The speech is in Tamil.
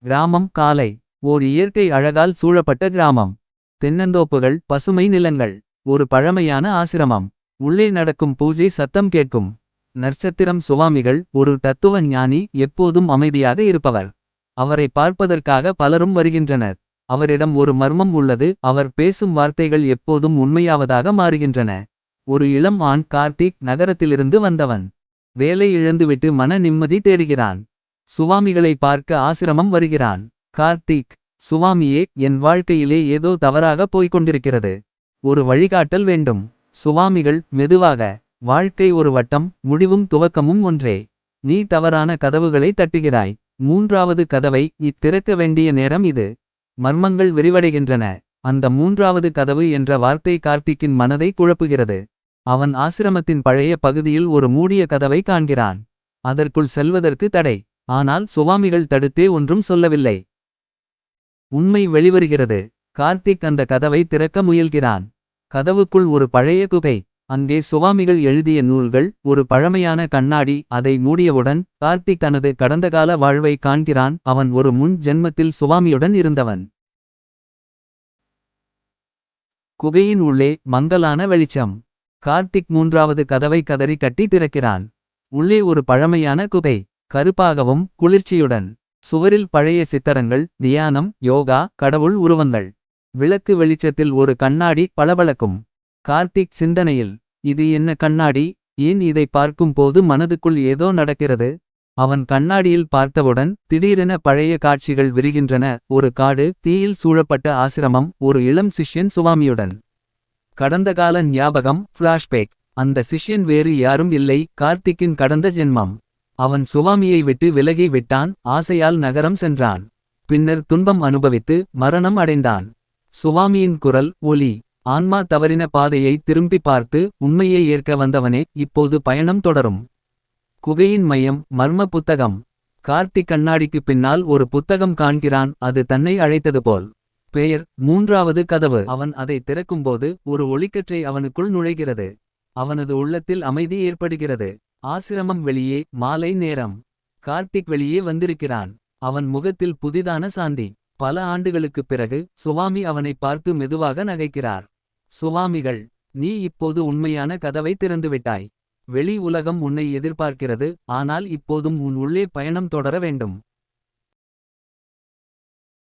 கிராமம் காலை. ஓர் இயற்கை அழகால் சூழப்பட்ட கிராமம். தென்னந்தோப்புகள், பசுமை நிலங்கள். ஒரு பழமையான ஆசிரமம். உள்ளே நடக்கும் பூஜை சத்தம் கேட்கும். நட்சத்திரம் சுவாமிகள், ஒரு தத்துவ ஞானி, எப்போதும் அமைதியாக இருப்பவர். அவரை பார்ப்பதற்காக பலரும் வருகின்றனர். அவரிடம் ஒரு மர்மம் உள்ளது, அவர் பேசும் வார்த்தைகள் எப்போதும் உண்மையாவதாக மாறுகின்றன. ஒரு இளம் ஆண் கார்த்திக் நகரத்திலிருந்து வந்தவன். வேலை இழந்துவிட்டு மன நிம்மதி தேடுகிறான். சுவாமிகளை பார்க்க ஆசிரமம் வருகிறான். கார்த்திக்: சுவாமியே, என் வாழ்க்கையிலே ஏதோ தவறாக போய்க் கொண்டிருக்கிறது. ஒரு வழிகாட்டல் வேண்டும். சுவாமிகள் மெதுவாக: வாழ்க்கை ஒரு வட்டம், முடிவும் துவக்கமும் ஒன்றே. நீ தவறான கதவுகளை தட்டுகிறாய். மூன்றாவது கதவை திறக்க வேண்டிய நேரம் இது. மர்மங்கள் விரிவடைகின்றன. அந்த மூன்றாவது கதவு என்ற வார்த்தை கார்த்திக்கின் மனதை குழப்புகிறது. அவன் ஆசிரமத்தின் பழைய பகுதியில் ஒரு மூடிய கதவை காண்கிறான். அதற்குள் செல்வதற்கு தடை. ஆனால் சுவாமிகள் தடுத்தே ஒன்றும் சொல்லவில்லை. உண்மை வெளிவருகிறது. கார்த்திக் அந்த கதவை திறக்க முயல்கிறான். கதவுக்குள் ஒரு பழைய குகை. அங்கே சுவாமிகள் எழுதிய நூல்கள், ஒரு பழமையான கண்ணாடி. அதை மூடியவுடன் கார்த்திக் தனது கடந்தகால வாழ்வை காண்கிறான். அவன் ஒரு முன் ஜென்மத்தில் சுவாமியுடன் இருந்தவன். குகையின் உள்ளே மங்கலான வெளிச்சம். கார்த்திக் மூன்றாவது கதவை கதறி கட்டி திறக்கிறான். உள்ளே ஒரு பழமையான குகை. கருப்பாகவும் குளிர்ச்சியுடன். சுவரில் பழைய சித்தரங்கள், தியானம், யோகா, கடவுள் உருவங்கள். விளக்கு வெளிச்சத்தில் ஒரு கண்ணாடி பளபளக்கும். கார்த்திக் சிந்தனையில்: இது என்ன கண்ணாடி? ஏன் இதை பார்க்கும் போது மனதுக்குள் ஏதோ நடக்கிறது? அவன் கண்ணாடியில் பார்த்தவுடன் திடீரென பழைய காட்சிகள் விரிகின்றன. ஒரு காடு, தீயில் சூழப்பட்ட ஆசிரமம், ஒரு இளம் சிஷ்யன் சுவாமியுடன். கடந்தகால ஞாபகம் ஃபிளாஷ்பேக். அந்த சிஷ்யன் வேறு யாரும் இல்லை, கார்த்திக்கின் கடந்த ஜென்மம். அவன் சுவாமியை விட்டு விலகி விட்டான், ஆசையால் நகரம் சென்றான். பின்னர் துன்பம் அனுபவித்து மரணம் அடைந்தான். சுவாமியின் குரல் ஒலி: ஆன்மா தவறின பாதையை திரும்பி பார்த்து உண்மையை ஏற்க வந்தவனே, இப்போது பயணம் தொடரும். குகையின் மையம் மர்ம புத்தகம். கார்த்திக் கண்ணாடிக்கு பின்னால் ஒரு புத்தகம் காண்கிறான், அது தன்னை அழைத்தது போல். பெயர்: மூன்றாவது கதவு. அவன் அதை திறக்கும்போது ஒரு ஒளிக்கற்றை அவனுக்குள் நுழைகிறது. அவனது உள்ளத்தில் அமைதி ஏற்படுகிறது. ஆசிரமம் வெளியே மாலை நேரம். கார்த்திக் வெளியே வந்திருக்கிறான். அவன் முகத்தில் புதிதான சாந்தி. பல ஆண்டுகளுக்குப் பிறகு சுவாமி அவனை பார்த்து மெதுவாக நகைக்கிறார். சுவாமிகள்: நீ இப்போது உண்மையான கதவை திறந்துவிட்டாய். வெளி உலகம் உன்னை எதிர்பார்க்கிறது, ஆனால் இப்போதும் உன் உள்ளே பயணம் தொடர வேண்டும்.